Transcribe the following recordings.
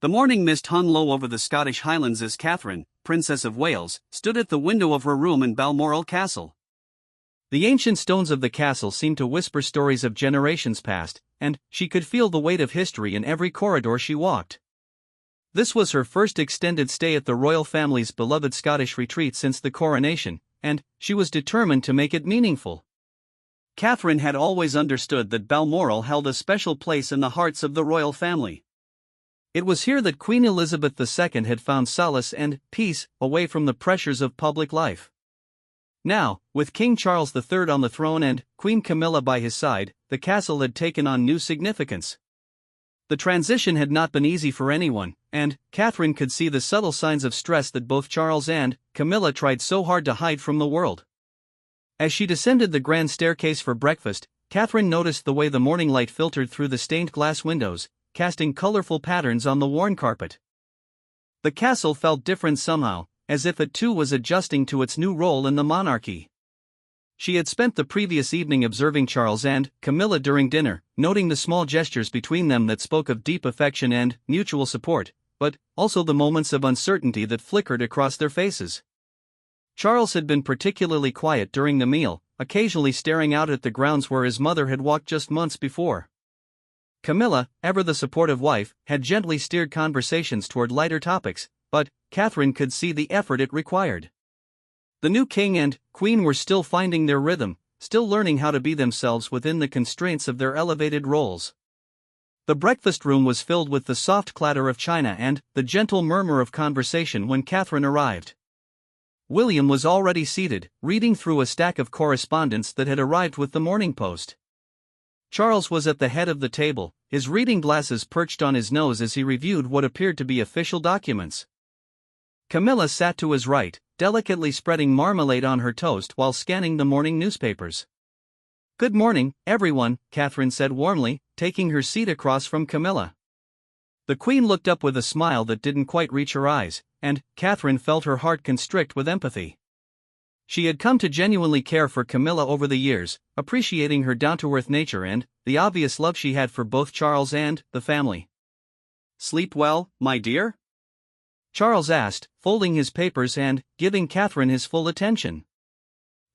The morning mist hung low over the Scottish Highlands as Catherine, Princess of Wales, stood at the window of her room in Balmoral Castle. The ancient stones of the castle seemed to whisper stories of generations past, and she could feel the weight of history in every corridor she walked. This was her first extended stay at the royal family's beloved Scottish retreat since the coronation, and she was determined to make it meaningful. Catherine had always understood that Balmoral held a special place in the hearts of the royal family. It was here that Queen Elizabeth II had found solace and peace away from the pressures of public life. Now, with King Charles III on the throne and Queen Camilla by his side, the castle had taken on new significance. The transition had not been easy for anyone, and Catherine could see the subtle signs of stress that both Charles and Camilla tried so hard to hide from the world. As she descended the grand staircase for breakfast, Catherine noticed the way the morning light filtered through the stained glass windows, casting colorful patterns on the worn carpet. The castle felt different somehow, as if it too was adjusting to its new role in the monarchy. She had spent the previous evening observing Charles and Camilla during dinner, noting the small gestures between them that spoke of deep affection and mutual support, but also the moments of uncertainty that flickered across their faces. Charles had been particularly quiet during the meal, occasionally staring out at the grounds where his mother had walked just months before. Camilla, ever the supportive wife, had gently steered conversations toward lighter topics, but Catherine could see the effort it required. The new king and queen were still finding their rhythm, still learning how to be themselves within the constraints of their elevated roles. The breakfast room was filled with the soft clatter of china and the gentle murmur of conversation when Catherine arrived. William was already seated, reading through a stack of correspondence that had arrived with the Morning Post. Charles was at the head of the table, his reading glasses perched on his nose as he reviewed what appeared to be official documents. Camilla sat to his right, delicately spreading marmalade on her toast while scanning the morning newspapers. "Good morning, everyone," Catherine said warmly, taking her seat across from Camilla. The Queen looked up with a smile that didn't quite reach her eyes, and Catherine felt her heart constrict with empathy. She had come to genuinely care for Camilla over the years, appreciating her down-to-earth nature and the obvious love she had for both Charles and the family. "Sleep well, my dear?" Charles asked, folding his papers and giving Catherine his full attention.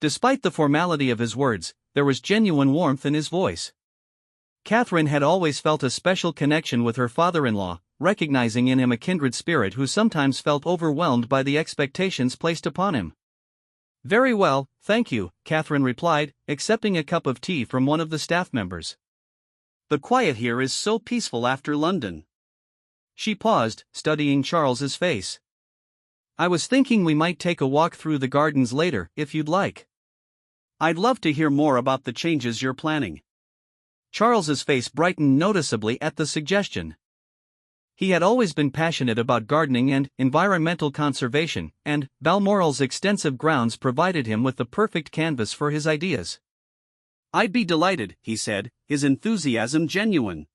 Despite the formality of his words, there was genuine warmth in his voice. Catherine had always felt a special connection with her father-in-law, recognizing in him a kindred spirit who sometimes felt overwhelmed by the expectations placed upon him. "Very well, thank you," Catherine replied, accepting a cup of tea from one of the staff members. "The quiet here is so peaceful after London." She paused, studying Charles's face. "I was thinking we might take a walk through the gardens later, if you'd like." "I'd love to hear more about the changes you're planning." Charles's face brightened noticeably at the suggestion. He had always been passionate about gardening and environmental conservation, and Balmoral's extensive grounds provided him with the perfect canvas for his ideas. "I'd be delighted," he said, his enthusiasm genuine.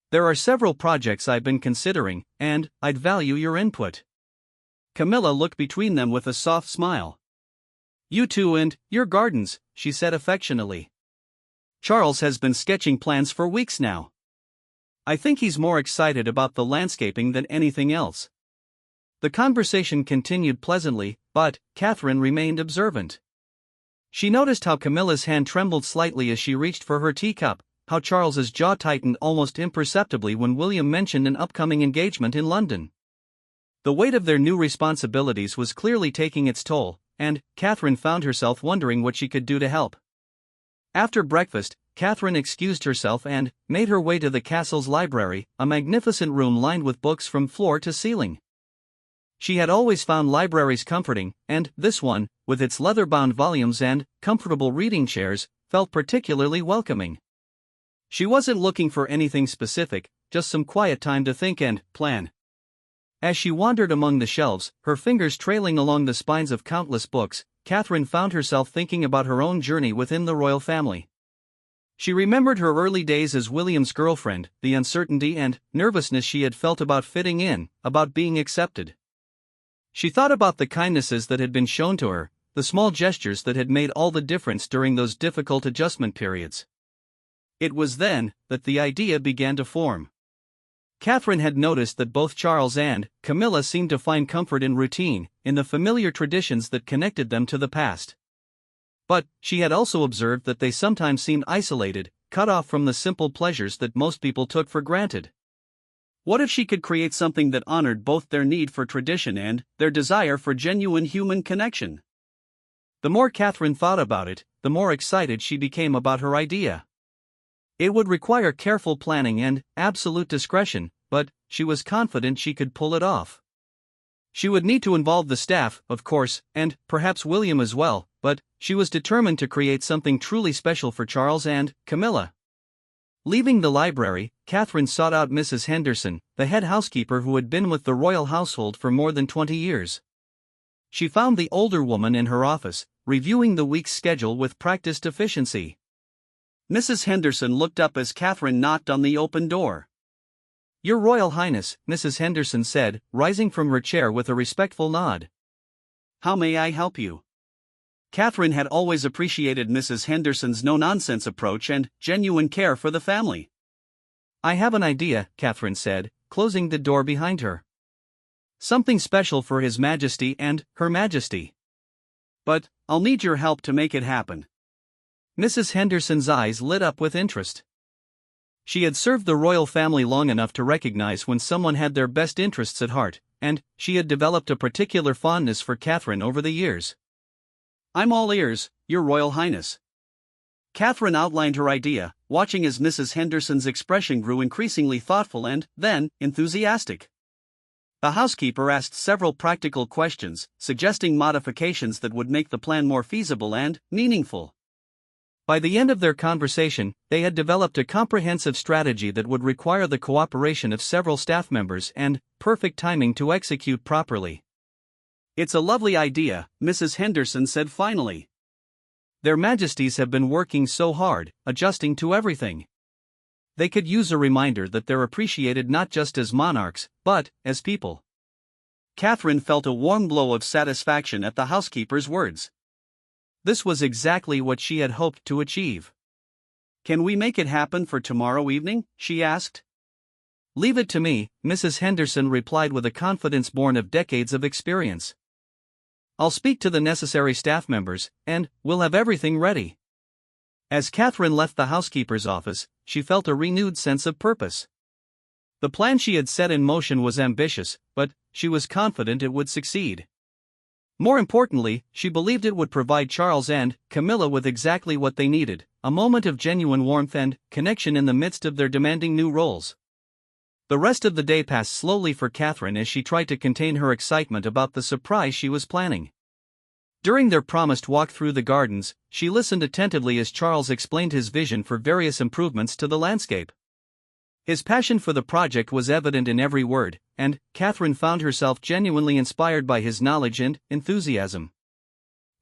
"There are several projects I've been considering, and I'd value your input." Camilla looked between them with a soft smile. "You two and your gardens," she said affectionately. "Charles has been sketching plans for weeks now. I think he's more excited about the landscaping than anything else." The conversation continued pleasantly, but Catherine remained observant. She noticed how Camilla's hand trembled slightly as she reached for her teacup, how Charles's jaw tightened almost imperceptibly when William mentioned an upcoming engagement in London. The weight of their new responsibilities was clearly taking its toll, and Catherine found herself wondering what she could do to help. After breakfast, Catherine excused herself and made her way to the castle's library, a magnificent room lined with books from floor to ceiling. She had always found libraries comforting, and this one, with its leather-bound volumes and comfortable reading chairs, felt particularly welcoming. She wasn't looking for anything specific, just some quiet time to think and plan. As she wandered among the shelves, her fingers trailing along the spines of countless books, Catherine found herself thinking about her own journey within the royal family. She remembered her early days as William's girlfriend, the uncertainty and nervousness she had felt about fitting in, about being accepted. She thought about the kindnesses that had been shown to her, the small gestures that had made all the difference during those difficult adjustment periods. It was then that the idea began to form. Catherine had noticed that both Charles and Camilla seemed to find comfort in routine, in the familiar traditions that connected them to the past. But she had also observed that they sometimes seemed isolated, cut off from the simple pleasures that most people took for granted. What if she could create something that honored both their need for tradition and their desire for genuine human connection? The more Catherine thought about it, the more excited she became about her idea. It would require careful planning and absolute discretion, but she was confident she could pull it off. She would need to involve the staff, of course, and perhaps William as well, but she was determined to create something truly special for Charles and Camilla. Leaving the library, Catherine sought out Mrs. Henderson, the head housekeeper who had been with the royal household for more than 20 years. She found the older woman in her office, reviewing the week's schedule with practiced efficiency. Mrs. Henderson looked up as Catherine knocked on the open door. "Your Royal Highness," Mrs. Henderson said, rising from her chair with a respectful nod. "How may I help you?" Catherine had always appreciated Mrs. Henderson's no-nonsense approach and genuine care for the family. "I have an idea," Catherine said, closing the door behind her. "Something special for His Majesty and Her Majesty. But I'll need your help to make it happen." Mrs. Henderson's eyes lit up with interest. She had served the royal family long enough to recognize when someone had their best interests at heart, and she had developed a particular fondness for Catherine over the years. "I'm all ears, Your Royal Highness." Catherine outlined her idea, watching as Mrs. Henderson's expression grew increasingly thoughtful and, then, enthusiastic. The housekeeper asked several practical questions, suggesting modifications that would make the plan more feasible and meaningful. By the end of their conversation, they had developed a comprehensive strategy that would require the cooperation of several staff members and perfect timing to execute properly. "It's a lovely idea," Mrs. Henderson said finally. "Their Majesties have been working so hard, adjusting to everything. They could use a reminder that they're appreciated not just as monarchs, but as people." Catherine felt a warm glow of satisfaction at the housekeeper's words. This was exactly what she had hoped to achieve. "Can we make it happen for tomorrow evening?" she asked. "Leave it to me," Mrs. Henderson replied with a confidence born of decades of experience. "I'll speak to the necessary staff members, and we'll have everything ready." As Catherine left the housekeeper's office, she felt a renewed sense of purpose. The plan she had set in motion was ambitious, but she was confident it would succeed. More importantly, she believed it would provide Charles and Camilla with exactly what they needed, a moment of genuine warmth and connection in the midst of their demanding new roles. The rest of the day passed slowly for Catherine as she tried to contain her excitement about the surprise she was planning. During their promised walk through the gardens, she listened attentively as Charles explained his vision for various improvements to the landscape. His passion for the project was evident in every word, and Catherine found herself genuinely inspired by his knowledge and enthusiasm.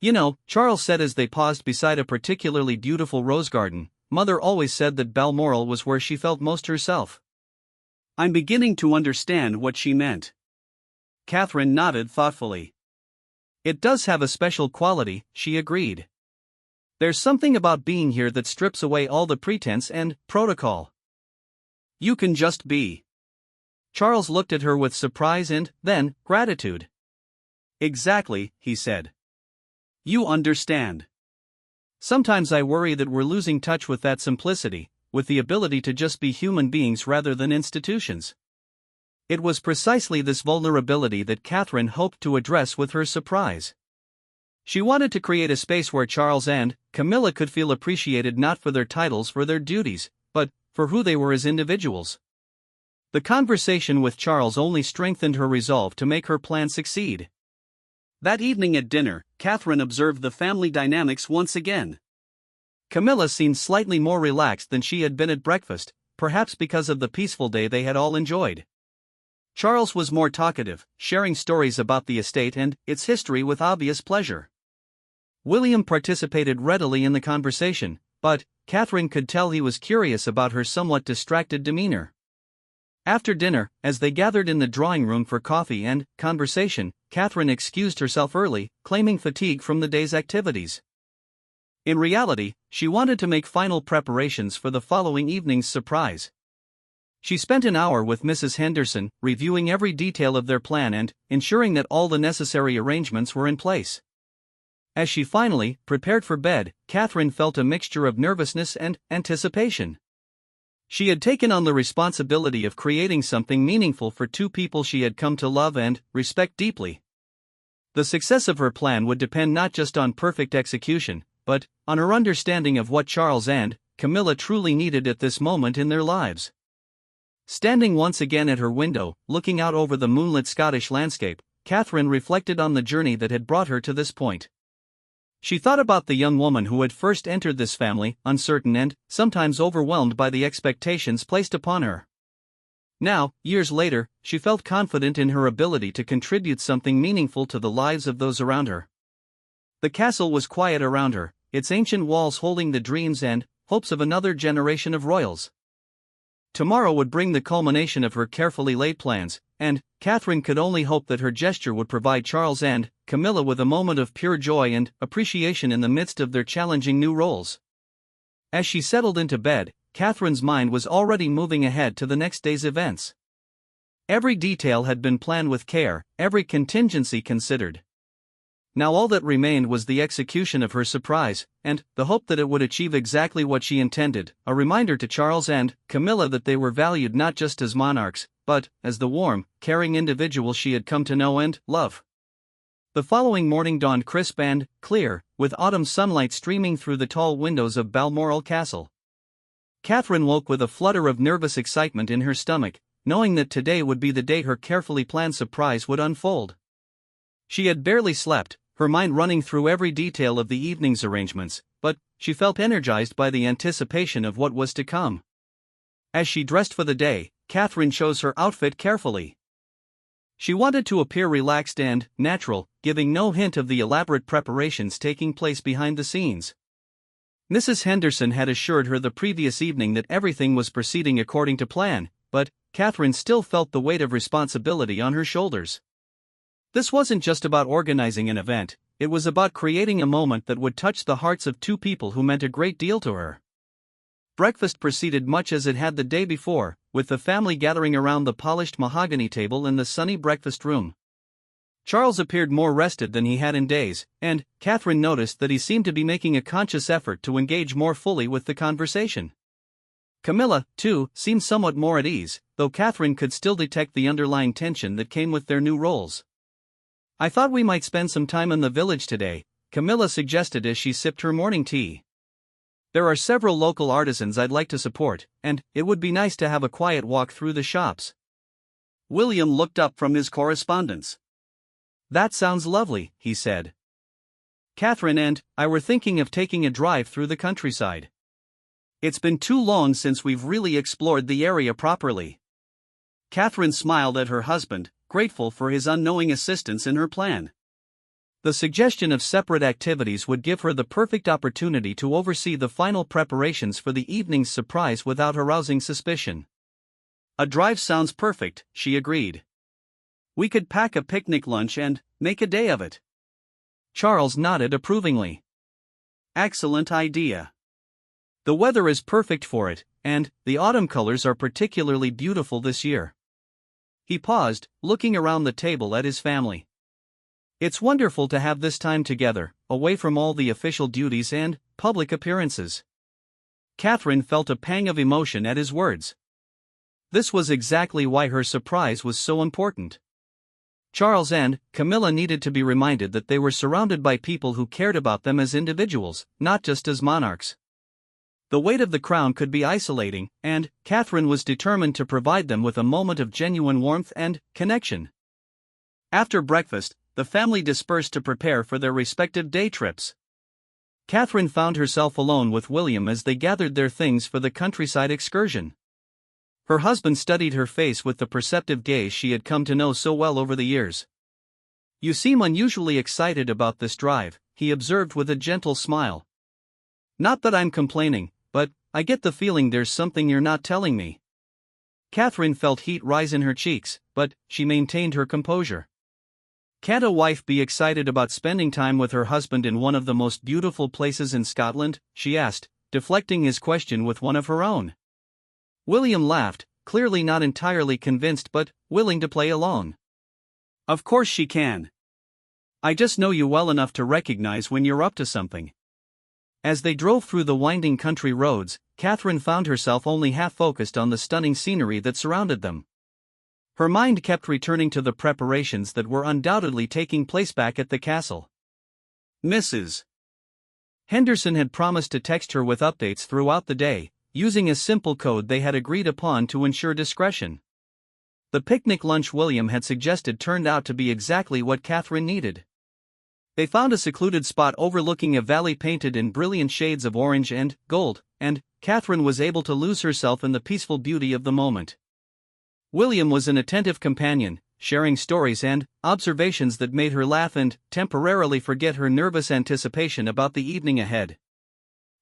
"You know," Charles said as they paused beside a particularly beautiful rose garden, "Mother always said that Balmoral was where she felt most herself." "I'm beginning to understand what she meant." Catherine nodded thoughtfully. "It does have a special quality," she agreed. "There's something about being here that strips away all the pretense and protocol. You can just be." Charles looked at her with surprise and, then, gratitude. "Exactly," he said. "You understand. Sometimes I worry that we're losing touch with that simplicity, with the ability to just be human beings rather than institutions." It was precisely this vulnerability that Catherine hoped to address with her surprise. She wanted to create a space where Charles and Camilla could feel appreciated not for their titles or their duties, but for who they were as individuals. The conversation with Charles only strengthened her resolve to make her plan succeed. That evening at dinner, Catherine observed the family dynamics once again. Camilla seemed slightly more relaxed than she had been at breakfast, perhaps because of the peaceful day they had all enjoyed. Charles was more talkative, sharing stories about the estate and its history with obvious pleasure. William participated readily in the conversation, but Catherine could tell he was curious about her somewhat distracted demeanor. After dinner, as they gathered in the drawing room for coffee and conversation, Catherine excused herself early, claiming fatigue from the day's activities. In reality, she wanted to make final preparations for the following evening's surprise. She spent an hour with Mrs. Henderson, reviewing every detail of their plan and ensuring that all the necessary arrangements were in place. As she finally prepared for bed, Catherine felt a mixture of nervousness and anticipation. She had taken on the responsibility of creating something meaningful for two people she had come to love and respect deeply. The success of her plan would depend not just on perfect execution, but on her understanding of what Charles and Camilla truly needed at this moment in their lives. Standing once again at her window, looking out over the moonlit Scottish landscape, Catherine reflected on the journey that had brought her to this point. She thought about the young woman who had first entered this family, uncertain and sometimes overwhelmed by the expectations placed upon her. Now, years later, she felt confident in her ability to contribute something meaningful to the lives of those around her. The castle was quiet around her, its ancient walls holding the dreams and hopes of another generation of royals. Tomorrow would bring the culmination of her carefully laid plans, and Catherine could only hope that her gesture would provide Charles and Camilla with a moment of pure joy and appreciation in the midst of their challenging new roles. As she settled into bed, Catherine's mind was already moving ahead to the next day's events. Every detail had been planned with care, every contingency considered. Now all that remained was the execution of her surprise, and the hope that it would achieve exactly what she intended, a reminder to Charles and Camilla that they were valued not just as monarchs, but as the warm, caring individuals she had come to know and love. The following morning dawned crisp and clear, with autumn sunlight streaming through the tall windows of Balmoral Castle. Catherine woke with a flutter of nervous excitement in her stomach, knowing that today would be the day her carefully planned surprise would unfold. She had barely slept, her mind running through every detail of the evening's arrangements, but she felt energized by the anticipation of what was to come. As she dressed for the day, Catherine chose her outfit carefully. She wanted to appear relaxed and natural, giving no hint of the elaborate preparations taking place behind the scenes. Mrs. Henderson had assured her the previous evening that everything was proceeding according to plan, but Catherine still felt the weight of responsibility on her shoulders. This wasn't just about organizing an event, it was about creating a moment that would touch the hearts of two people who meant a great deal to her. Breakfast proceeded much as it had the day before, with the family gathering around the polished mahogany table in the sunny breakfast room. Charles appeared more rested than he had in days, and Catherine noticed that he seemed to be making a conscious effort to engage more fully with the conversation. Camilla, too, seemed somewhat more at ease, though Catherine could still detect the underlying tension that came with their new roles. "I thought we might spend some time in the village today," Camilla suggested as she sipped her morning tea. "There are several local artisans I'd like to support, and it would be nice to have a quiet walk through the shops." William looked up from his correspondence. "That sounds lovely," he said. "Catherine and I were thinking of taking a drive through the countryside. It's been too long since we've really explored the area properly." Catherine smiled at her husband, grateful for his unknowing assistance in her plan. The suggestion of separate activities would give her the perfect opportunity to oversee the final preparations for the evening's surprise without arousing suspicion. "A drive sounds perfect," she agreed. "We could pack a picnic lunch and make a day of it." Charles nodded approvingly. "Excellent idea. The weather is perfect for it, and the autumn colors are particularly beautiful this year." He paused, looking around the table at his family. "It's wonderful to have this time together, away from all the official duties and public appearances." Catherine felt a pang of emotion at his words. This was exactly why her surprise was so important. Charles and Camilla needed to be reminded that they were surrounded by people who cared about them as individuals, not just as monarchs. The weight of the crown could be isolating, and Catherine was determined to provide them with a moment of genuine warmth and connection. After breakfast, the family dispersed to prepare for their respective day trips. Catherine found herself alone with William as they gathered their things for the countryside excursion. Her husband studied her face with the perceptive gaze she had come to know so well over the years. "You seem unusually excited about this drive," he observed with a gentle smile. "Not that I'm complaining, but I get the feeling there's something you're not telling me." Catherine felt heat rise in her cheeks, but she maintained her composure. "Can't a wife be excited about spending time with her husband in one of the most beautiful places in Scotland?" she asked, deflecting his question with one of her own. William laughed, clearly not entirely convinced but willing to play along. Of course she can. I just know you well enough to recognize when you're up to something. As they drove through the winding country roads, Catherine found herself only half focused on the stunning scenery that surrounded them. Her mind kept returning to the preparations that were undoubtedly taking place back at the castle. Mrs. Henderson had promised to text her with updates throughout the day, using a simple code they had agreed upon to ensure discretion. The picnic lunch William had suggested turned out to be exactly what Catherine needed. They found a secluded spot overlooking a valley painted in brilliant shades of orange and gold, and Catherine was able to lose herself in the peaceful beauty of the moment. William was an attentive companion, sharing stories and observations that made her laugh and temporarily forget her nervous anticipation about the evening ahead.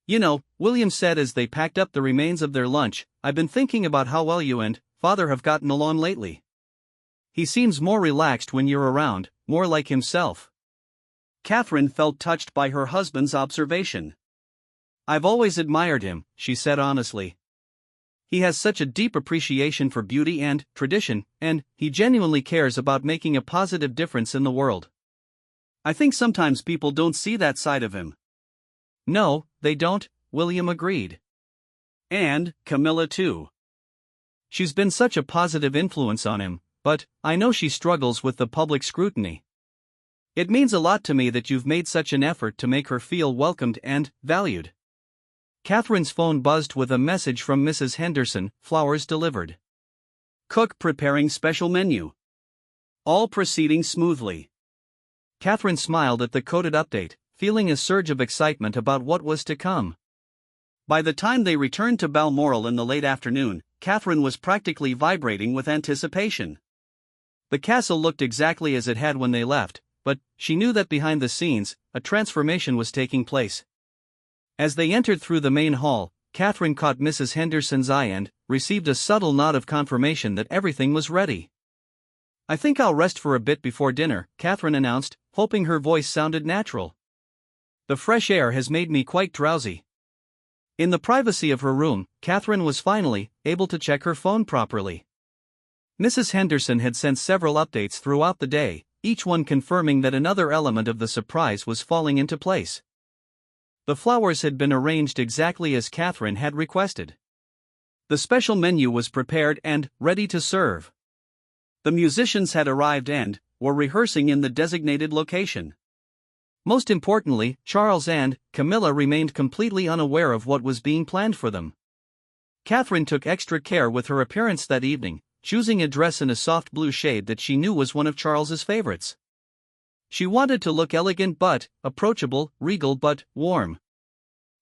You know, William said as they packed up the remains of their lunch, I've been thinking about how well you and Father have gotten along lately. He seems more relaxed when you're around, more like himself. Catherine felt touched by her husband's observation. I've always admired him, she said honestly. He has such a deep appreciation for beauty and tradition, and he genuinely cares about making a positive difference in the world. I think sometimes people don't see that side of him. No, they don't, William agreed. And Camilla too. She's been such a positive influence on him, but I know she struggles with the public scrutiny. It means a lot to me that you've made such an effort to make her feel welcomed and valued. Catherine's phone buzzed with a message from Mrs. Henderson, flowers delivered. Cook preparing special menu. All proceeding smoothly. Catherine smiled at the coded update, feeling a surge of excitement about what was to come. By the time they returned to Balmoral in the late afternoon, Catherine was practically vibrating with anticipation. The castle looked exactly as it had when they left, but she knew that behind the scenes, a transformation was taking place. As they entered through the main hall, Catherine caught Mrs. Henderson's eye and received a subtle nod of confirmation that everything was ready. I think I'll rest for a bit before dinner, Catherine announced, hoping her voice sounded natural. The fresh air has made me quite drowsy. In the privacy of her room, Catherine was finally able to check her phone properly. Mrs. Henderson had sent several updates throughout the day, each one confirming that another element of the surprise was falling into place. The flowers had been arranged exactly as Catherine had requested. The special menu was prepared and ready to serve. The musicians had arrived and were rehearsing in the designated location. Most importantly, Charles and Camilla remained completely unaware of what was being planned for them. Catherine took extra care with her appearance that evening, choosing a dress in a soft blue shade that she knew was one of Charles's favorites. She wanted to look elegant but approachable, regal but warm.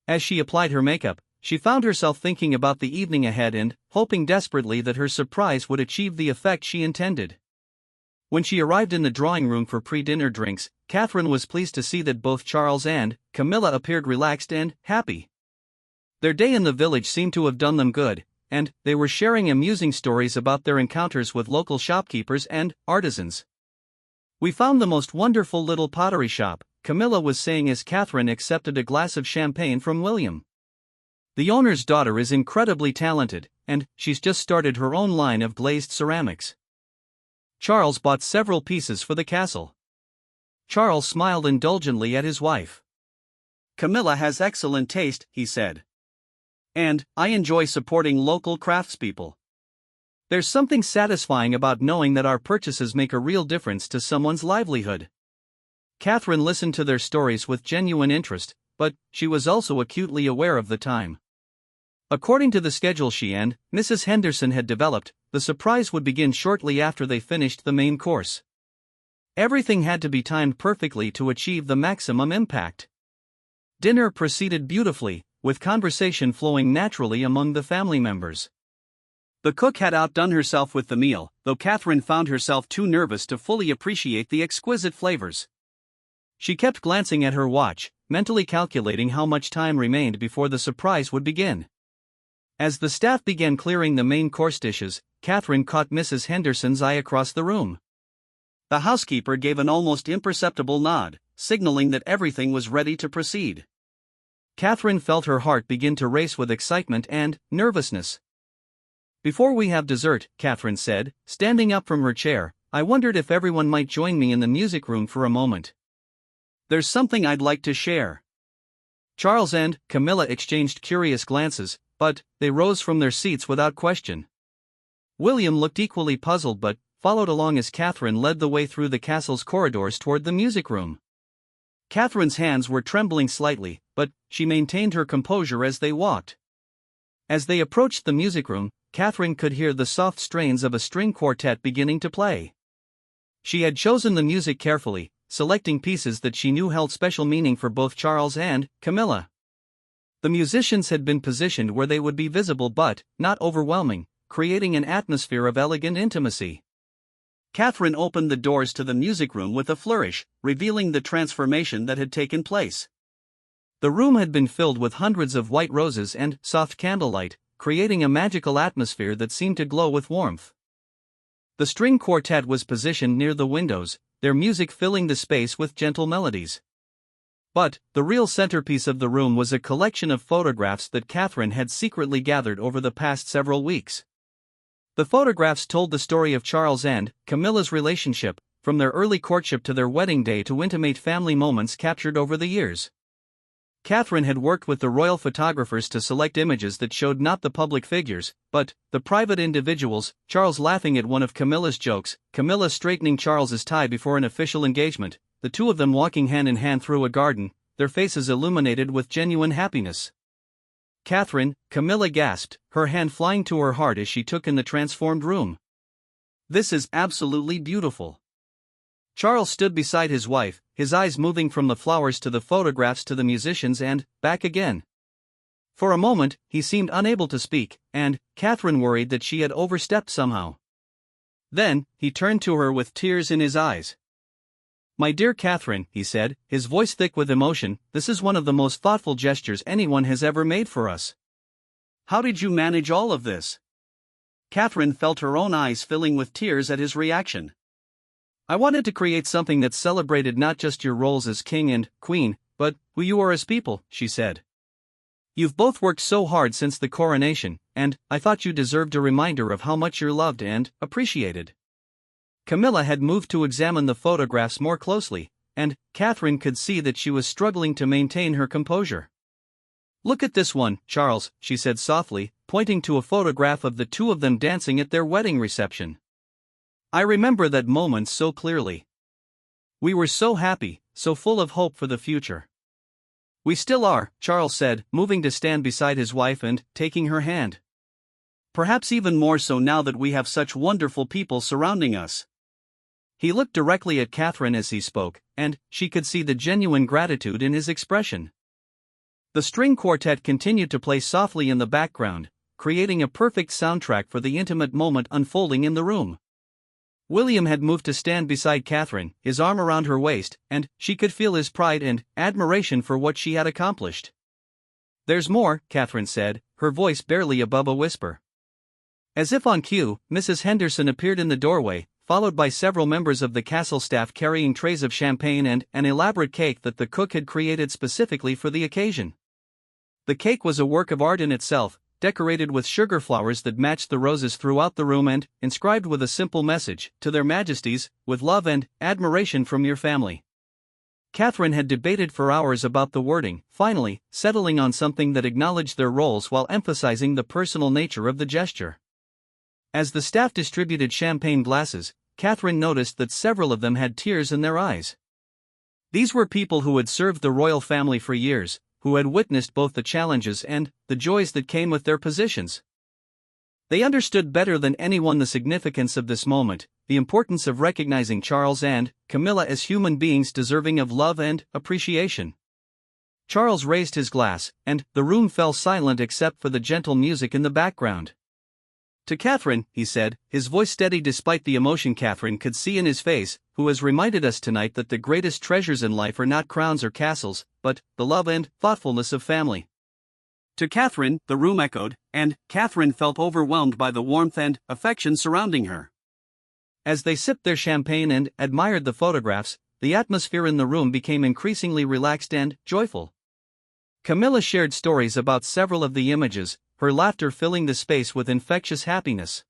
As she applied her makeup, she found herself thinking about the evening ahead and hoping desperately that her surprise would achieve the effect she intended. When she arrived in the drawing room for pre-dinner drinks, Catherine was pleased to see that both Charles and Camilla appeared relaxed and happy. Their day in the village seemed to have done them good, and they were sharing amusing stories about their encounters with local shopkeepers and artisans. We found the most wonderful little pottery shop, Camilla was saying as Catherine accepted a glass of champagne from William. The owner's daughter is incredibly talented, and she's just started her own line of glazed ceramics. Charles bought several pieces for the castle. Charles smiled indulgently at his wife. Camilla has excellent taste, he said. And I enjoy supporting local craftspeople. There's something satisfying about knowing that our purchases make a real difference to someone's livelihood. Catherine listened to their stories with genuine interest, but she was also acutely aware of the time. According to the schedule she and Mrs. Henderson had developed, the surprise would begin shortly after they finished the main course. Everything had to be timed perfectly to achieve the maximum impact. Dinner proceeded beautifully, with conversation flowing naturally among the family members. The cook had outdone herself with the meal, though Catherine found herself too nervous to fully appreciate the exquisite flavors. She kept glancing at her watch, mentally calculating how much time remained before the surprise would begin. As the staff began clearing the main course dishes, Catherine caught Mrs. Henderson's eye across the room. The housekeeper gave an almost imperceptible nod, signaling that everything was ready to proceed. Catherine felt her heart begin to race with excitement and nervousness. Before we have dessert, Catherine said, standing up from her chair, I wondered if everyone might join me in the music room for a moment. There's something I'd like to share. Charles and Camilla exchanged curious glances, but they rose from their seats without question. William looked equally puzzled but followed along as Catherine led the way through the castle's corridors toward the music room. Catherine's hands were trembling slightly, but she maintained her composure as they walked. As they approached the music room, Catherine could hear the soft strains of a string quartet beginning to play. She had chosen the music carefully, selecting pieces that she knew held special meaning for both Charles and Camilla. The musicians had been positioned where they would be visible but not overwhelming, creating an atmosphere of elegant intimacy. Catherine opened the doors to the music room with a flourish, revealing the transformation that had taken place. The room had been filled with hundreds of white roses and soft candlelight, creating a magical atmosphere that seemed to glow with warmth. The string quartet was positioned near the windows, their music filling the space with gentle melodies. But the real centerpiece of the room was a collection of photographs that Catherine had secretly gathered over the past several weeks. The photographs told the story of Charles and Camilla's relationship, from their early courtship to their wedding day to intimate family moments captured over the years. Catherine had worked with the royal photographers to select images that showed not the public figures, but the private individuals, Charles laughing at one of Camilla's jokes, Camilla straightening Charles's tie before an official engagement, the two of them walking hand in hand through a garden, their faces illuminated with genuine happiness. Catherine, Camilla gasped, her hand flying to her heart as she took in the transformed room. This is absolutely beautiful. Charles stood beside his wife, his eyes moving from the flowers to the photographs to the musicians and back again. For a moment, he seemed unable to speak, and Catherine worried that she had overstepped somehow. Then, he turned to her with tears in his eyes. My dear Catherine, he said, his voice thick with emotion, this is one of the most thoughtful gestures anyone has ever made for us. How did you manage all of this? Catherine felt her own eyes filling with tears at his reaction. I wanted to create something that celebrated not just your roles as king and queen, but who you are as people, she said. You've both worked so hard since the coronation, and I thought you deserved a reminder of how much you're loved and appreciated. Camilla had moved to examine the photographs more closely, and Catherine could see that she was struggling to maintain her composure. Look at this one, Charles, she said softly, pointing to a photograph of the two of them dancing at their wedding reception. I remember that moment so clearly. We were so happy, so full of hope for the future. We still are, Charles said, moving to stand beside his wife and taking her hand. Perhaps even more so now that we have such wonderful people surrounding us. He looked directly at Catherine as he spoke, and she could see the genuine gratitude in his expression. The string quartet continued to play softly in the background, creating a perfect soundtrack for the intimate moment unfolding in the room. William had moved to stand beside Catherine, his arm around her waist, and she could feel his pride and admiration for what she had accomplished. There's more, Catherine said, her voice barely above a whisper. As if on cue, Mrs. Henderson appeared in the doorway, followed by several members of the castle staff carrying trays of champagne and an elaborate cake that the cook had created specifically for the occasion. The cake was a work of art in itself, decorated with sugar flowers that matched the roses throughout the room and inscribed with a simple message, to their majesties, with love and admiration from your family. Catherine had debated for hours about the wording, finally, settling on something that acknowledged their roles while emphasizing the personal nature of the gesture. As the staff distributed champagne glasses, Catherine noticed that several of them had tears in their eyes. These were people who had served the royal family for years, who had witnessed both the challenges and the joys that came with their positions. They understood better than anyone the significance of this moment, the importance of recognizing Charles and Camilla as human beings deserving of love and appreciation. Charles raised his glass, and the room fell silent except for the gentle music in the background. To Catherine, he said, his voice steady despite the emotion Catherine could see in his face, who has reminded us tonight that the greatest treasures in life are not crowns or castles, but the love and thoughtfulness of family. To Catherine, the room echoed, and Catherine felt overwhelmed by the warmth and affection surrounding her. As they sipped their champagne and admired the photographs, the atmosphere in the room became increasingly relaxed and joyful. Camilla shared stories about several of the images, her laughter filling the space with infectious happiness.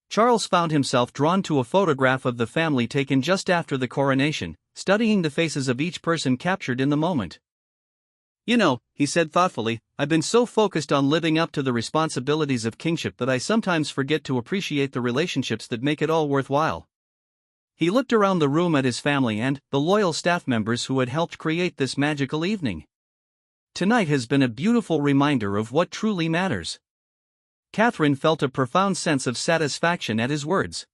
Charles found himself drawn to a photograph of the family taken just after the coronation, studying the faces of each person captured in the moment. "You know," he said thoughtfully, "I've been so focused on living up to the responsibilities of kingship that I sometimes forget to appreciate the relationships that make it all worthwhile." He looked around the room at his family and the loyal staff members who had helped create this magical evening. Tonight has been a beautiful reminder of what truly matters. Catherine felt a profound sense of satisfaction at his words.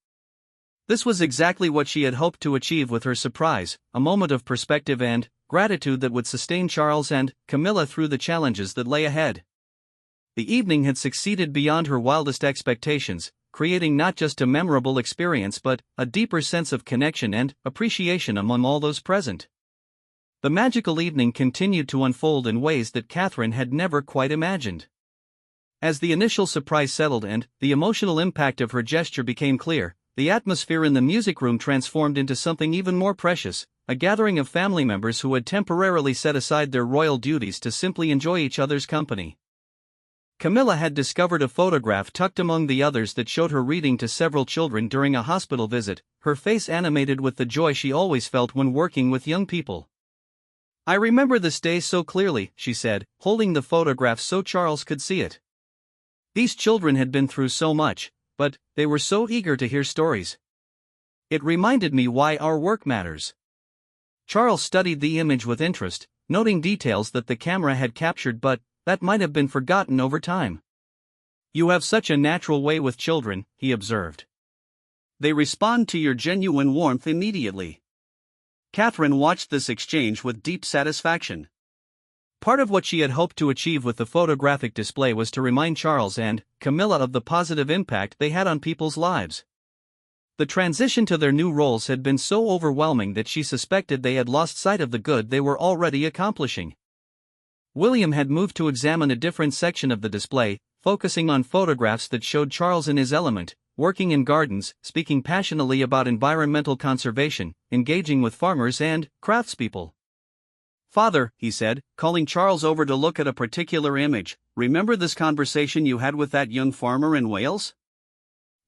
This was exactly what she had hoped to achieve with her surprise, a moment of perspective and gratitude that would sustain Charles and Camilla through the challenges that lay ahead. The evening had succeeded beyond her wildest expectations, creating not just a memorable experience but a deeper sense of connection and appreciation among all those present. The magical evening continued to unfold in ways that Catherine had never quite imagined. As the initial surprise settled and the emotional impact of her gesture became clear, the atmosphere in the music room transformed into something even more precious, a gathering of family members who had temporarily set aside their royal duties to simply enjoy each other's company. Camilla had discovered a photograph tucked among the others that showed her reading to several children during a hospital visit, her face animated with the joy she always felt when working with young people. "I remember this day so clearly," she said, holding the photograph so Charles could see it. "These children had been through so much, but they were so eager to hear stories. It reminded me why our work matters." Charles studied the image with interest, noting details that the camera had captured but that might have been forgotten over time. "You have such a natural way with children," he observed. "They respond to your genuine warmth immediately." Catherine watched this exchange with deep satisfaction. Part of what she had hoped to achieve with the photographic display was to remind Charles and Camilla of the positive impact they had on people's lives. The transition to their new roles had been so overwhelming that she suspected they had lost sight of the good they were already accomplishing. William had moved to examine a different section of the display, focusing on photographs that showed Charles in his element, working in gardens, speaking passionately about environmental conservation, engaging with farmers and craftspeople. "Father," he said, calling Charles over to look at a particular image, "remember this conversation you had with that young farmer in Wales?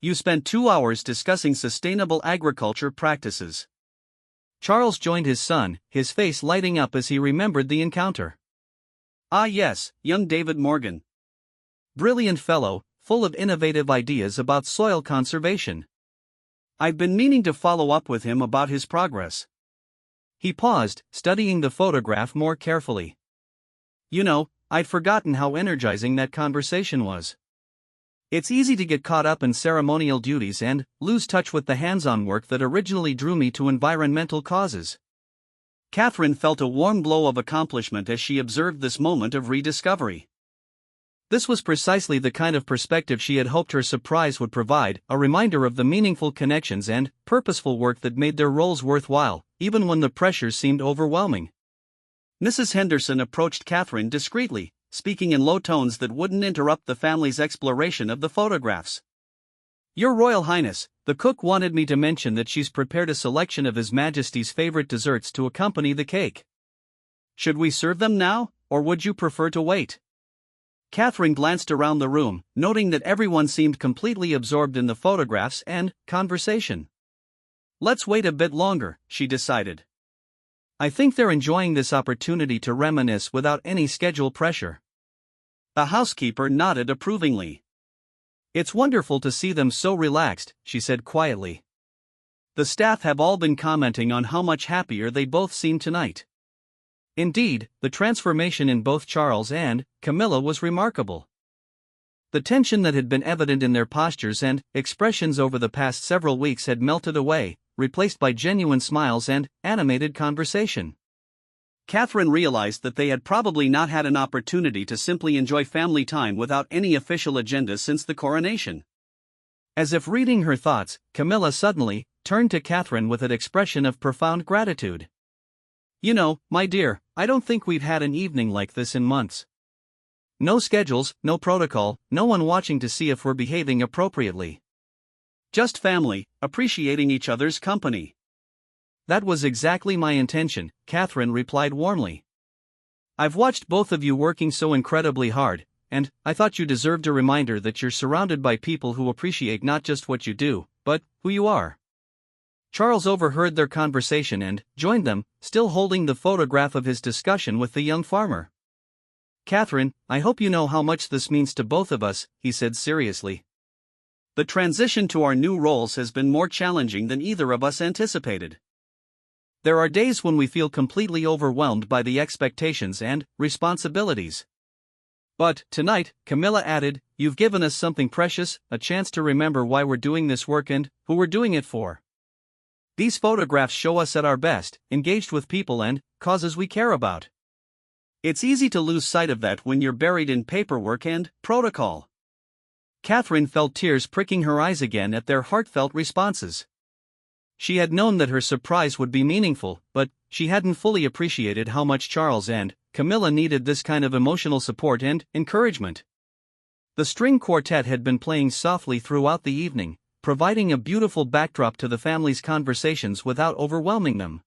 You spent 2 hours discussing sustainable agriculture practices." Charles joined his son, his face lighting up as he remembered the encounter. "Ah yes, young David Morgan. Brilliant fellow, full of innovative ideas about soil conservation. I've been meaning to follow up with him about his progress." He paused, studying the photograph more carefully. "You know, I'd forgotten how energizing that conversation was. It's easy to get caught up in ceremonial duties and lose touch with the hands-on work that originally drew me to environmental causes." Catherine felt a warm glow of accomplishment as she observed this moment of rediscovery. This was precisely the kind of perspective she had hoped her surprise would provide, a reminder of the meaningful connections and purposeful work that made their roles worthwhile, even when the pressures seemed overwhelming. Mrs. Henderson approached Catherine discreetly, speaking in low tones that wouldn't interrupt the family's exploration of the photographs. "Your Royal Highness, the cook wanted me to mention that she's prepared a selection of His Majesty's favorite desserts to accompany the cake. Should we serve them now, or would you prefer to wait?" Catherine glanced around the room, noting that everyone seemed completely absorbed in the photographs and conversation. "Let's wait a bit longer," she decided. "I think they're enjoying this opportunity to reminisce without any schedule pressure." The housekeeper nodded approvingly. "It's wonderful to see them so relaxed," she said quietly. "The staff have all been commenting on how much happier they both seem tonight." Indeed, the transformation in both Charles and Camilla was remarkable. The tension that had been evident in their postures and expressions over the past several weeks had melted away, replaced by genuine smiles and animated conversation. Catherine realized that they had probably not had an opportunity to simply enjoy family time without any official agenda since the coronation. As if reading her thoughts, Camilla suddenly turned to Catherine with an expression of profound gratitude. "You know, my dear, I don't think we've had an evening like this in months. No schedules, no protocol, no one watching to see if we're behaving appropriately. Just family, appreciating each other's company." "That was exactly my intention," Catherine replied warmly. "I've watched both of you working so incredibly hard, and I thought you deserved a reminder that you're surrounded by people who appreciate not just what you do, but who you are." Charles overheard their conversation and joined them, still holding the photograph of his discussion with the young farmer. "Catherine, I hope you know how much this means to both of us," he said seriously. "The transition to our new roles has been more challenging than either of us anticipated. There are days when we feel completely overwhelmed by the expectations and responsibilities. But tonight," Camilla added, "you've given us something precious, a chance to remember why we're doing this work and who we're doing it for. These photographs show us at our best, engaged with people and causes we care about. It's easy to lose sight of that when you're buried in paperwork and protocol." Catherine felt tears pricking her eyes again at their heartfelt responses. She had known that her surprise would be meaningful, but she hadn't fully appreciated how much Charles and Camilla needed this kind of emotional support and encouragement. The string quartet had been playing softly throughout the evening, providing a beautiful backdrop to the family's conversations without overwhelming them.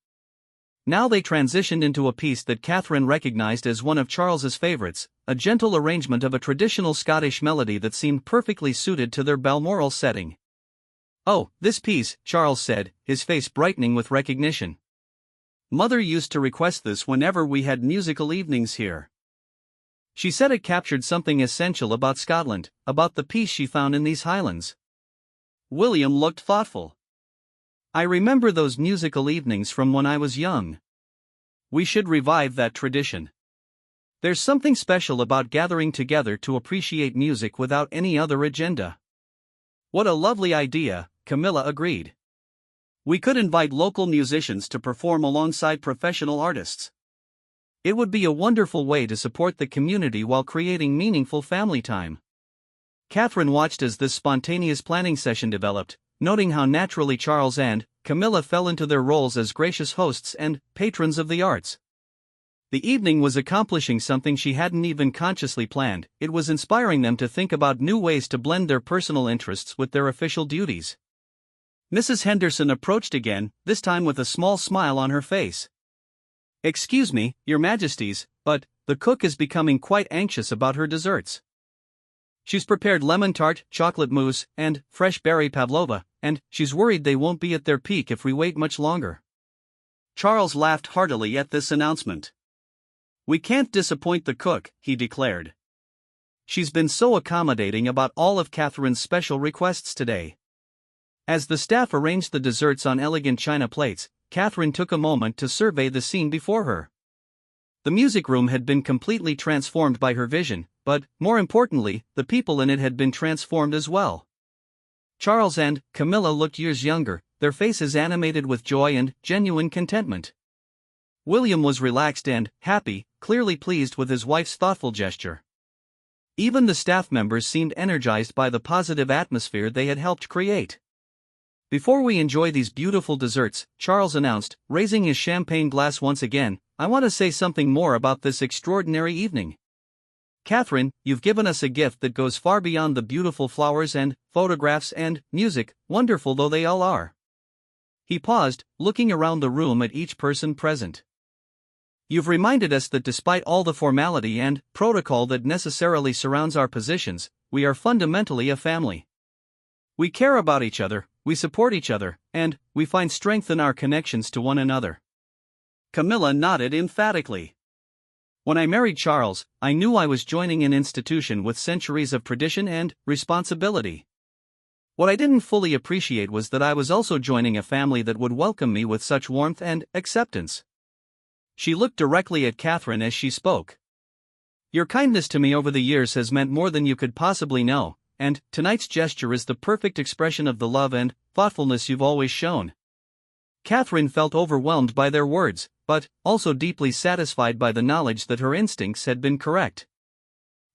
Now they transitioned into a piece that Catherine recognized as one of Charles's favorites, a gentle arrangement of a traditional Scottish melody that seemed perfectly suited to their Balmoral setting. "Oh, this piece," Charles said, his face brightening with recognition. "Mother used to request this whenever we had musical evenings here. She said it captured something essential about Scotland, about the peace she found in these highlands." William looked thoughtful. "I remember those musical evenings from when I was young. We should revive that tradition. There's something special about gathering together to appreciate music without any other agenda." "What a lovely idea," Camilla agreed. "We could invite local musicians to perform alongside professional artists. It would be a wonderful way to support the community while creating meaningful family time." Catherine watched as this spontaneous planning session developed, noting how naturally Charles and Camilla fell into their roles as gracious hosts and patrons of the arts. The evening was accomplishing something she hadn't even consciously planned. It was inspiring them to think about new ways to blend their personal interests with their official duties. Mrs. Henderson approached again, this time with a small smile on her face. "Excuse me, Your Majesties, but the cook is becoming quite anxious about her desserts. She's prepared lemon tart, chocolate mousse, and fresh berry pavlova, and she's worried they won't be at their peak if we wait much longer." Charles laughed heartily at this announcement. "We can't disappoint the cook," he declared. "She's been so accommodating about all of Catherine's special requests today." As the staff arranged the desserts on elegant china plates, Catherine took a moment to survey the scene before her. The music room had been completely transformed by her vision, but, more importantly, the people in it had been transformed as well. Charles and Camilla looked years younger, their faces animated with joy and genuine contentment. William was relaxed and happy, clearly pleased with his wife's thoughtful gesture. Even the staff members seemed energized by the positive atmosphere they had helped create. "Before we enjoy these beautiful desserts," Charles announced, raising his champagne glass once again, "I want to say something more about this extraordinary evening. Catherine, you've given us a gift that goes far beyond the beautiful flowers and photographs and music, wonderful though they all are." He paused, looking around the room at each person present. "You've reminded us that despite all the formality and protocol that necessarily surrounds our positions, we are fundamentally a family. We care about each other, we support each other, and we find strength in our connections to one another." Camilla nodded emphatically. "When I married Charles, I knew I was joining an institution with centuries of tradition and responsibility. What I didn't fully appreciate was that I was also joining a family that would welcome me with such warmth and acceptance." She looked directly at Catherine as she spoke. "Your kindness to me over the years has meant more than you could possibly know, and tonight's gesture is the perfect expression of the love and thoughtfulness you've always shown." Catherine felt overwhelmed by their words, but also deeply satisfied by the knowledge that her instincts had been correct.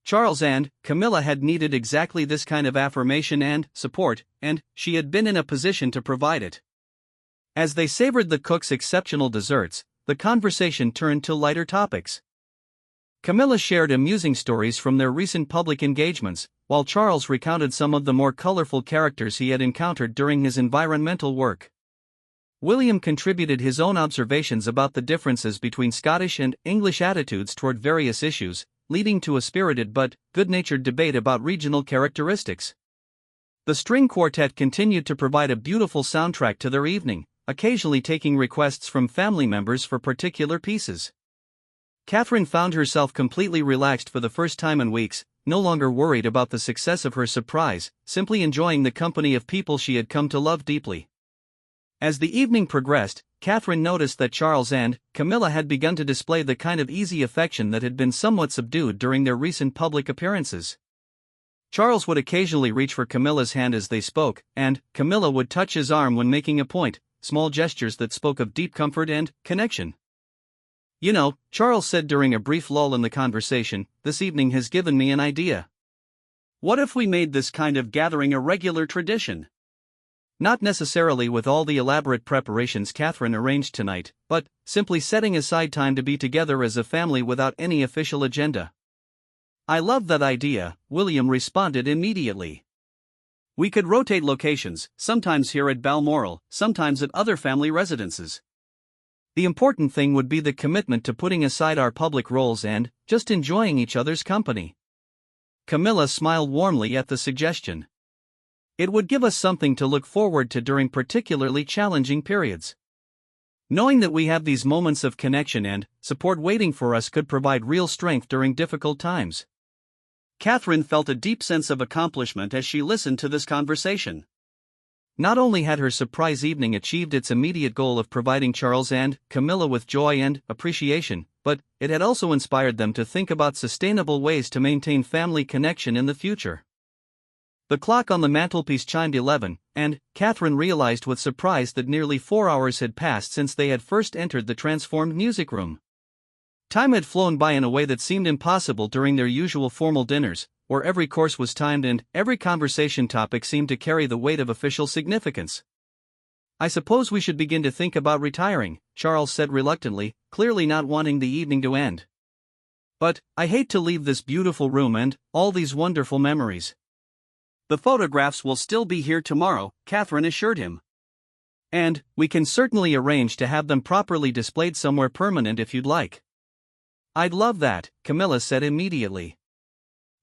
Charles and Camilla had needed exactly this kind of affirmation and support, and she had been in a position to provide it. As they savored the cook's exceptional desserts, the conversation turned to lighter topics. Camilla shared amusing stories from their recent public engagements, while Charles recounted some of the more colorful characters he had encountered during his environmental work. William contributed his own observations about the differences between Scottish and English attitudes toward various issues, leading to a spirited but good-natured debate about regional characteristics. The string quartet continued to provide a beautiful soundtrack to their evening, occasionally taking requests from family members for particular pieces. Catherine found herself completely relaxed for the first time in weeks, no longer worried about the success of her surprise, simply enjoying the company of people she had come to love deeply. As the evening progressed, Catherine noticed that Charles and Camilla had begun to display the kind of easy affection that had been somewhat subdued during their recent public appearances. Charles would occasionally reach for Camilla's hand as they spoke, and Camilla would touch his arm when making a point, small gestures that spoke of deep comfort and connection. "You know," Charles said during a brief lull in the conversation, "this evening has given me an idea. What if we made this kind of gathering a regular tradition? Not necessarily with all the elaborate preparations Catherine arranged tonight, but simply setting aside time to be together as a family without any official agenda." "I love that idea," William responded immediately. "We could rotate locations, sometimes here at Balmoral, sometimes at other family residences. The important thing would be the commitment to putting aside our public roles and just enjoying each other's company." Camilla smiled warmly at the suggestion. "It would give us something to look forward to during particularly challenging periods. Knowing that we have these moments of connection and support waiting for us could provide real strength during difficult times." Catherine felt a deep sense of accomplishment as she listened to this conversation. Not only had her surprise evening achieved its immediate goal of providing Charles and Camilla with joy and appreciation, but it had also inspired them to think about sustainable ways to maintain family connection in the future. The clock on the mantelpiece chimed 11, and Catherine realized with surprise that nearly 4 hours had passed since they had first entered the transformed music room. Time had flown by in a way that seemed impossible during their usual formal dinners, where every course was timed and every conversation topic seemed to carry the weight of official significance. "I suppose we should begin to think about retiring," Charles said reluctantly, clearly not wanting the evening to end. "But I hate to leave this beautiful room and all these wonderful memories." "The photographs will still be here tomorrow," Catherine assured him. "And we can certainly arrange to have them properly displayed somewhere permanent if you'd like." "I'd love that," Camilla said immediately.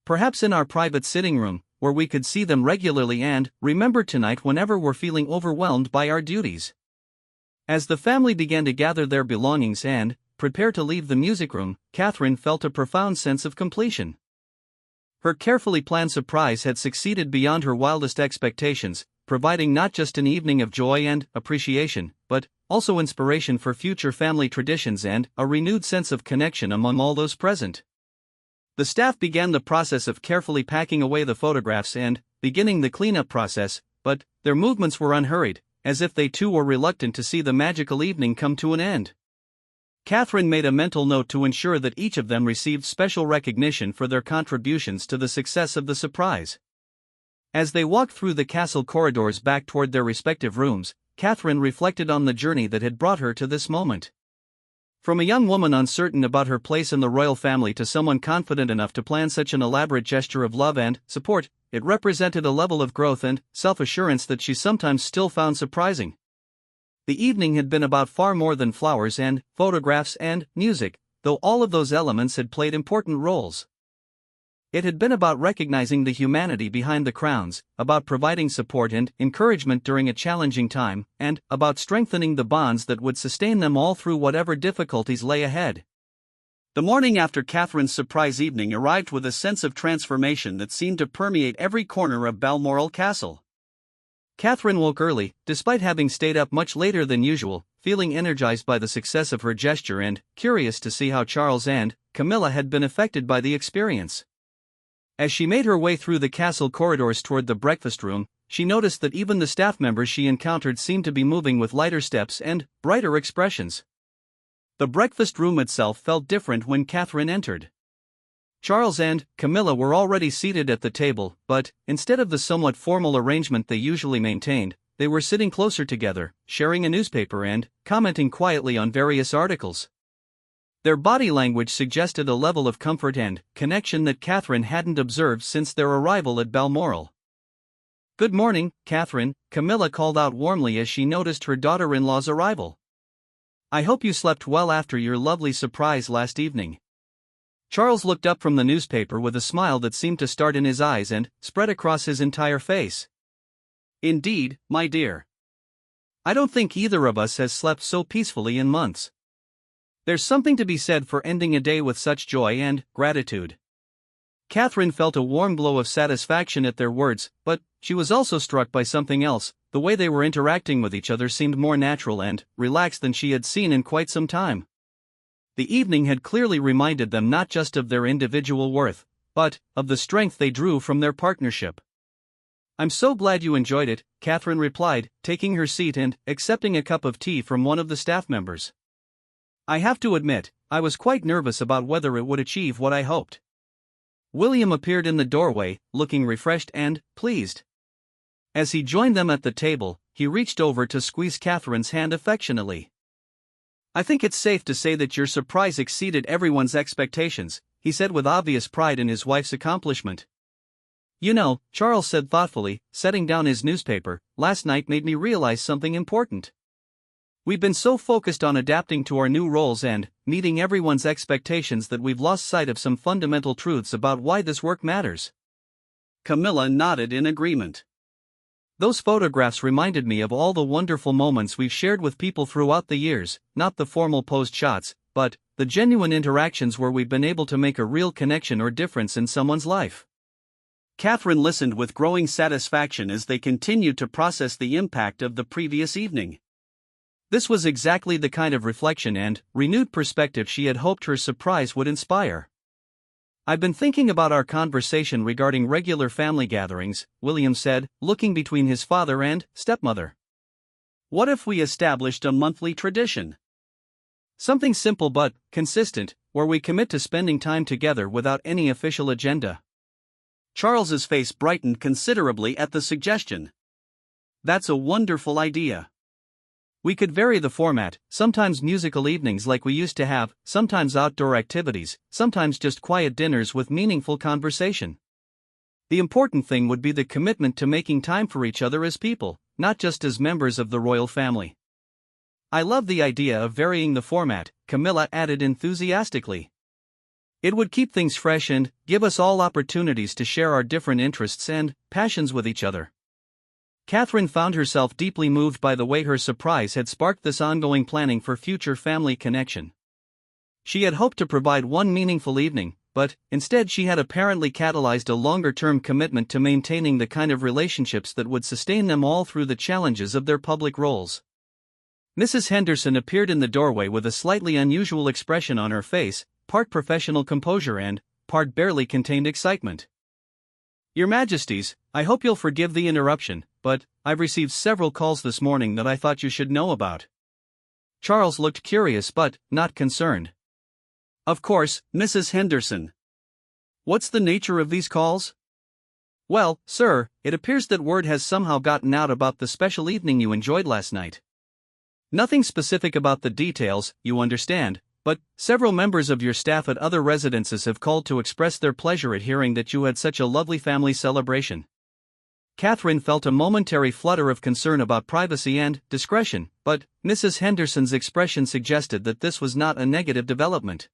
"Perhaps in our private sitting room, where we could see them regularly and remember tonight whenever we're feeling overwhelmed by our duties." As the family began to gather their belongings and prepare to leave the music room, Catherine felt a profound sense of completion. Her carefully planned surprise had succeeded beyond her wildest expectations, providing not just an evening of joy and appreciation, but also inspiration for future family traditions and a renewed sense of connection among all those present. The staff began the process of carefully packing away the photographs and beginning the cleanup process, but their movements were unhurried, as if they too were reluctant to see the magical evening come to an end. Catherine made a mental note to ensure that each of them received special recognition for their contributions to the success of the surprise. As they walked through the castle corridors back toward their respective rooms, Catherine reflected on the journey that had brought her to this moment. From a young woman uncertain about her place in the royal family to someone confident enough to plan such an elaborate gesture of love and support, it represented a level of growth and self-assurance that she sometimes still found surprising. The evening had been about far more than flowers and photographs and music, though all of those elements had played important roles. It had been about recognizing the humanity behind the crowns, about providing support and encouragement during a challenging time, and about strengthening the bonds that would sustain them all through whatever difficulties lay ahead. The morning after Catherine's surprise evening arrived with a sense of transformation that seemed to permeate every corner of Balmoral Castle. Catherine woke early, despite having stayed up much later than usual, feeling energized by the success of her gesture and curious to see how Charles and Camilla had been affected by the experience. As she made her way through the castle corridors toward the breakfast room, she noticed that even the staff members she encountered seemed to be moving with lighter steps and brighter expressions. The breakfast room itself felt different when Catherine entered. Charles and Camilla were already seated at the table, but instead of the somewhat formal arrangement they usually maintained, they were sitting closer together, sharing a newspaper and commenting quietly on various articles. Their body language suggested a level of comfort and connection that Catherine hadn't observed since their arrival at Balmoral. "Good morning, Catherine," Camilla called out warmly as she noticed her daughter-in-law's arrival. "I hope you slept well after your lovely surprise last evening." Charles looked up from the newspaper with a smile that seemed to start in his eyes and spread across his entire face. Indeed, my dear. I don't think either of us has slept so peacefully in months. There's something to be said for ending a day with such joy and gratitude. Catherine felt a warm glow of satisfaction at their words, but she was also struck by something else. The way they were interacting with each other seemed more natural and relaxed than she had seen in quite some time. The evening had clearly reminded them not just of their individual worth, but of the strength they drew from their partnership. I'm so glad you enjoyed it, Catherine replied, taking her seat and accepting a cup of tea from one of the staff members. I have to admit, I was quite nervous about whether it would achieve what I hoped. William appeared in the doorway, looking refreshed and pleased. As he joined them at the table, he reached over to squeeze Catherine's hand affectionately. I think it's safe to say that your surprise exceeded everyone's expectations, he said with obvious pride in his wife's accomplishment. You know, Charles said thoughtfully, setting down his newspaper, last night made me realize something important. We've been so focused on adapting to our new roles and meeting everyone's expectations that we've lost sight of some fundamental truths about why this work matters. Camilla nodded in agreement. Those photographs reminded me of all the wonderful moments we've shared with people throughout the years, not the formal posed shots, but the genuine interactions where we've been able to make a real connection or difference in someone's life. Catherine listened with growing satisfaction as they continued to process the impact of the previous evening. This was exactly the kind of reflection and renewed perspective she had hoped her surprise would inspire. I've been thinking about our conversation regarding regular family gatherings, William said, looking between his father and stepmother. What if we established a monthly tradition? Something simple but consistent, where we commit to spending time together without any official agenda. Charles's face brightened considerably at the suggestion. That's a wonderful idea. We could vary the format, sometimes musical evenings like we used to have, sometimes outdoor activities, sometimes just quiet dinners with meaningful conversation. The important thing would be the commitment to making time for each other as people, not just as members of the royal family. I love the idea of varying the format, Camilla added enthusiastically. It would keep things fresh and give us all opportunities to share our different interests and passions with each other. Catherine found herself deeply moved by the way her surprise had sparked this ongoing planning for future family connection. She had hoped to provide one meaningful evening, but instead she had apparently catalyzed a longer-term commitment to maintaining the kind of relationships that would sustain them all through the challenges of their public roles. Mrs. Henderson appeared in the doorway with a slightly unusual expression on her face, part professional composure and part barely contained excitement. Your Majesties, I hope you'll forgive the interruption, but I've received several calls this morning that I thought you should know about. Charles looked curious but not concerned. Of course, Mrs. Henderson. What's the nature of these calls? Well, sir, it appears that word has somehow gotten out about the special evening you enjoyed last night. Nothing specific about the details, you understand, but several members of your staff at other residences have called to express their pleasure at hearing that you had such a lovely family celebration. Catherine felt a momentary flutter of concern about privacy and discretion, but Mrs. Henderson's expression suggested that this was not a negative development.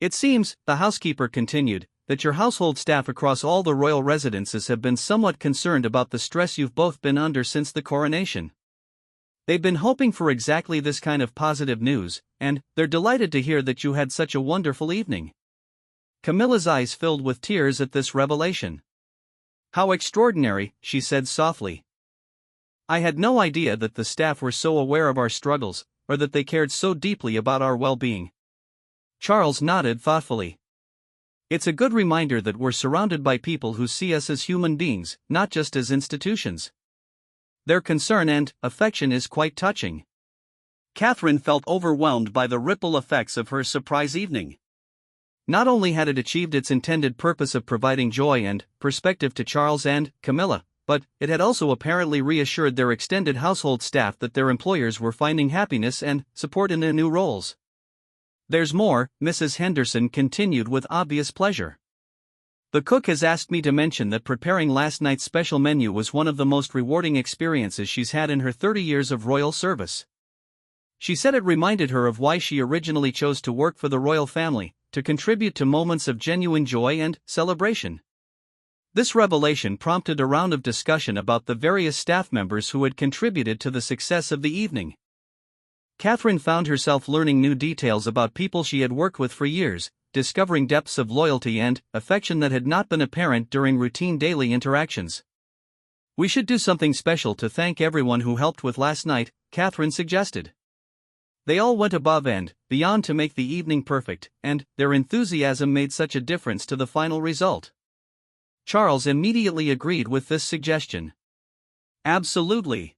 It seems, the housekeeper continued, that your household staff across all the royal residences have been somewhat concerned about the stress you've both been under since the coronation. They've been hoping for exactly this kind of positive news, and they're delighted to hear that you had such a wonderful evening. Camilla's eyes filled with tears at this revelation. How extraordinary, she said softly. I had no idea that the staff were so aware of our struggles, or that they cared so deeply about our well-being. Charles nodded thoughtfully. It's a good reminder that we're surrounded by people who see us as human beings, not just as institutions. Their concern and affection is quite touching. Catherine felt overwhelmed by the ripple effects of her surprise evening. Not only had it achieved its intended purpose of providing joy and perspective to Charles and Camilla, but it had also apparently reassured their extended household staff that their employers were finding happiness and support in their new roles. There's more, Mrs. Henderson continued with obvious pleasure. The cook has asked me to mention that preparing last night's special menu was one of the most rewarding experiences she's had in her 30 years of royal service. She said it reminded her of why she originally chose to work for the royal family, to contribute to moments of genuine joy and celebration. This revelation prompted a round of discussion about the various staff members who had contributed to the success of the evening. Catherine found herself learning new details about people she had worked with for years, discovering depths of loyalty and affection that had not been apparent during routine daily interactions. "We should do something special to thank everyone who helped with last night," Catherine suggested. They all went above and beyond to make the evening perfect, and their enthusiasm made such a difference to the final result. Charles immediately agreed with this suggestion. "Absolutely.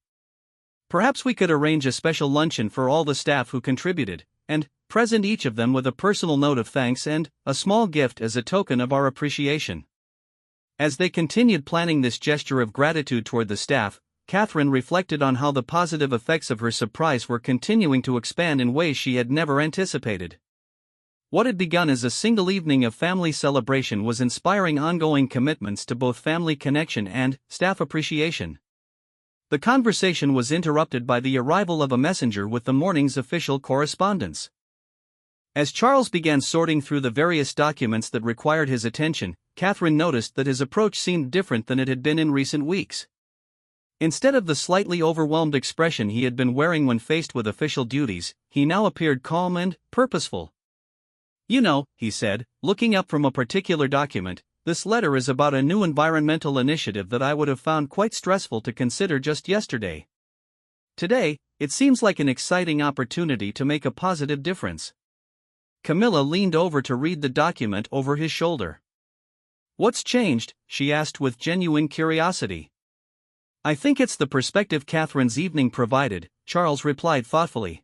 Perhaps we could arrange a special luncheon for all the staff who contributed, and present each of them with a personal note of thanks and a small gift as a token of our appreciation." As they continued planning this gesture of gratitude toward the staff, Catherine reflected on how the positive effects of her surprise were continuing to expand in ways she had never anticipated. What had begun as a single evening of family celebration was inspiring ongoing commitments to both family connection and staff appreciation. The conversation was interrupted by the arrival of a messenger with the morning's official correspondence. As Charles began sorting through the various documents that required his attention, Catherine noticed that his approach seemed different than it had been in recent weeks. Instead of the slightly overwhelmed expression he had been wearing when faced with official duties, he now appeared calm and purposeful. "You know," he said, looking up from a particular document, "this letter is about a new environmental initiative that I would have found quite stressful to consider just yesterday. Today, it seems like an exciting opportunity to make a positive difference." Camilla leaned over to read the document over his shoulder. "What's changed?" she asked with genuine curiosity. "I think it's the perspective Catherine's evening provided," Charles replied thoughtfully.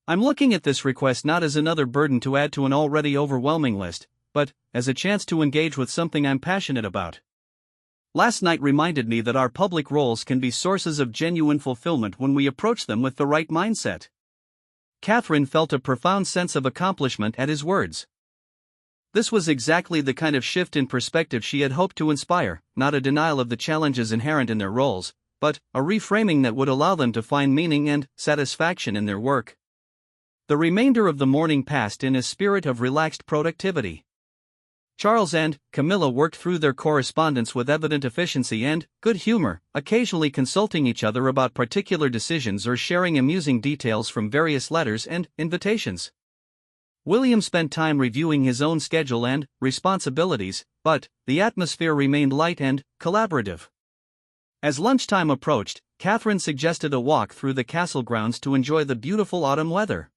"I'm looking at this request not as another burden to add to an already overwhelming list, but as a chance to engage with something I'm passionate about. Last night reminded me that our public roles can be sources of genuine fulfillment when we approach them with the right mindset." Catherine felt a profound sense of accomplishment at his words. This was exactly the kind of shift in perspective she had hoped to inspire, not a denial of the challenges inherent in their roles, but a reframing that would allow them to find meaning and satisfaction in their work. The remainder of the morning passed in a spirit of relaxed productivity. Charles and Camilla worked through their correspondence with evident efficiency and good humor, occasionally consulting each other about particular decisions or sharing amusing details from various letters and invitations. William spent time reviewing his own schedule and responsibilities, but the atmosphere remained light and collaborative. As lunchtime approached, Catherine suggested a walk through the castle grounds to enjoy the beautiful autumn weather.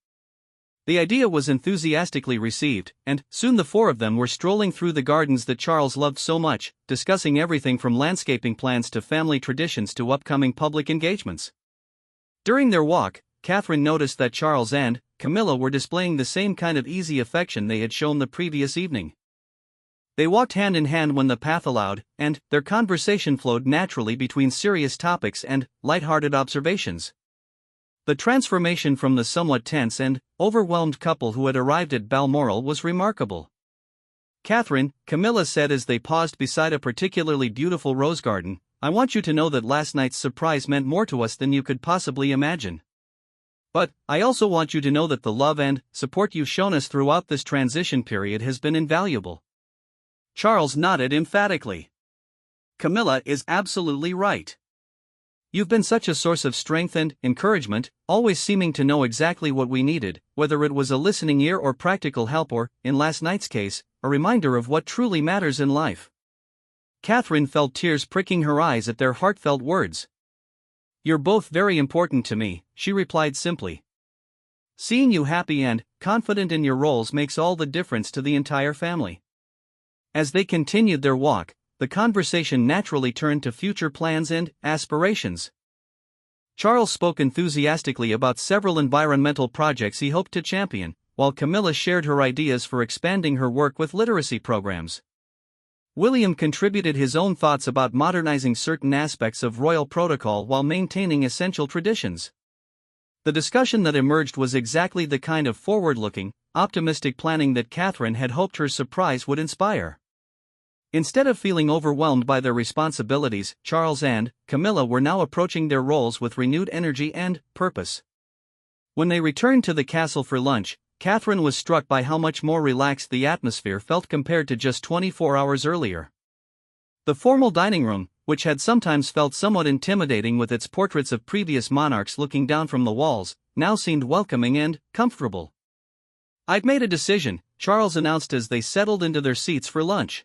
The idea was enthusiastically received, and soon the four of them were strolling through the gardens that Charles loved so much, discussing everything from landscaping plans to family traditions to upcoming public engagements. During their walk, Catherine noticed that Charles and Camilla were displaying the same kind of easy affection they had shown the previous evening. They walked hand in hand when the path allowed, and their conversation flowed naturally between serious topics and light-hearted observations. The transformation from the somewhat tense and overwhelmed couple who had arrived at Balmoral was remarkable. "Catherine," Camilla said as they paused beside a particularly beautiful rose garden, "I want you to know that last night's surprise meant more to us than you could possibly imagine. But I also want you to know that the love and support you've shown us throughout this transition period has been invaluable." Charles nodded emphatically. "Camilla is absolutely right. You've been such a source of strength and encouragement, always seeming to know exactly what we needed, whether it was a listening ear or practical help or, in last night's case, a reminder of what truly matters in life." Catherine felt tears pricking her eyes at their heartfelt words. "You're both very important to me," she replied simply. "Seeing you happy and confident in your roles makes all the difference to the entire family." As they continued their walk, the conversation naturally turned to future plans and aspirations. Charles spoke enthusiastically about several environmental projects he hoped to champion, while Camilla shared her ideas for expanding her work with literacy programs. William contributed his own thoughts about modernizing certain aspects of royal protocol while maintaining essential traditions. The discussion that emerged was exactly the kind of forward-looking, optimistic planning that Catherine had hoped her surprise would inspire. Instead of feeling overwhelmed by their responsibilities, Charles and Camilla were now approaching their roles with renewed energy and purpose. When they returned to the castle for lunch, Catherine was struck by how much more relaxed the atmosphere felt compared to just 24 hours earlier. The formal dining room, which had sometimes felt somewhat intimidating with its portraits of previous monarchs looking down from the walls, now seemed welcoming and comfortable. "I've made a decision," Charles announced as they settled into their seats for lunch.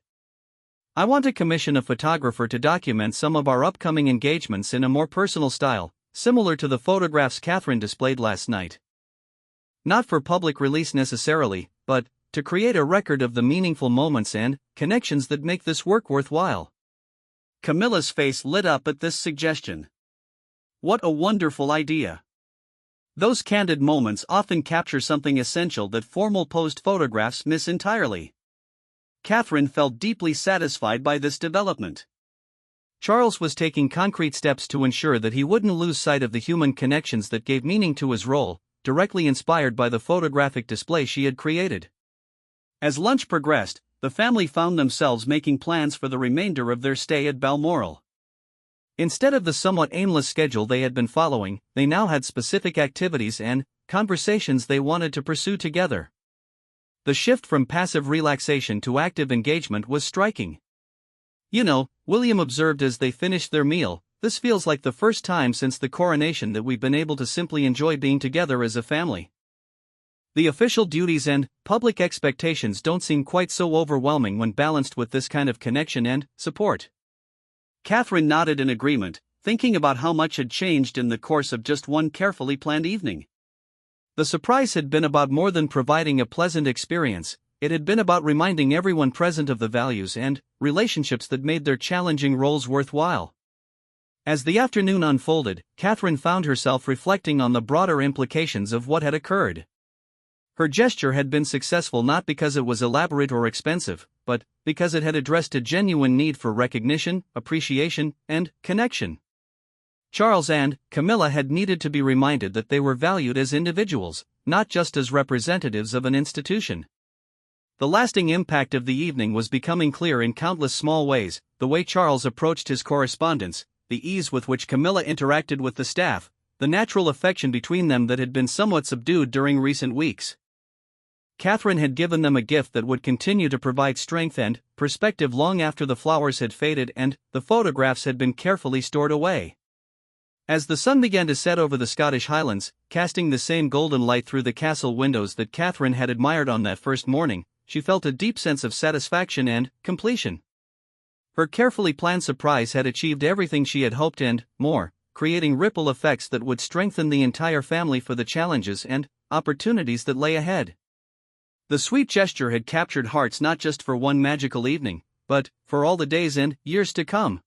"I want to commission a photographer to document some of our upcoming engagements in a more personal style, similar to the photographs Catherine displayed last night. Not for public release necessarily, but to create a record of the meaningful moments and connections that make this work worthwhile." Camilla's face lit up at this suggestion. What a wonderful idea! Those candid moments often capture something essential that formal posed photographs miss entirely. Catherine felt deeply satisfied by this development. Charles was taking concrete steps to ensure that he wouldn't lose sight of the human connections that gave meaning to his role, directly inspired by the photographic display she had created. As lunch progressed, the family found themselves making plans for the remainder of their stay at Balmoral. Instead of the somewhat aimless schedule they had been following, they now had specific activities and conversations they wanted to pursue together. The shift from passive relaxation to active engagement was striking. "You know," William observed as they finished their meal, "this feels like the first time since the coronation that we've been able to simply enjoy being together as a family. The official duties and public expectations don't seem quite so overwhelming when balanced with this kind of connection and support." Catherine nodded in agreement, thinking about how much had changed in the course of just one carefully planned evening. The surprise had been about more than providing a pleasant experience, it had been about reminding everyone present of the values and relationships that made their challenging roles worthwhile. As the afternoon unfolded, Catherine found herself reflecting on the broader implications of what had occurred. Her gesture had been successful not because it was elaborate or expensive, but because it had addressed a genuine need for recognition, appreciation, and connection. Charles and Camilla had needed to be reminded that they were valued as individuals, not just as representatives of an institution. The lasting impact of the evening was becoming clear in countless small ways: the way Charles approached his correspondence, the ease with which Camilla interacted with the staff, the natural affection between them that had been somewhat subdued during recent weeks. Catherine had given them a gift that would continue to provide strength and perspective long after the flowers had faded and the photographs had been carefully stored away. As the sun began to set over the Scottish Highlands, casting the same golden light through the castle windows that Catherine had admired on that first morning, she felt a deep sense of satisfaction and completion. Her carefully planned surprise had achieved everything she had hoped and more, creating ripple effects that would strengthen the entire family for the challenges and opportunities that lay ahead. The sweet gesture had captured hearts not just for one magical evening, but for all the days and years to come.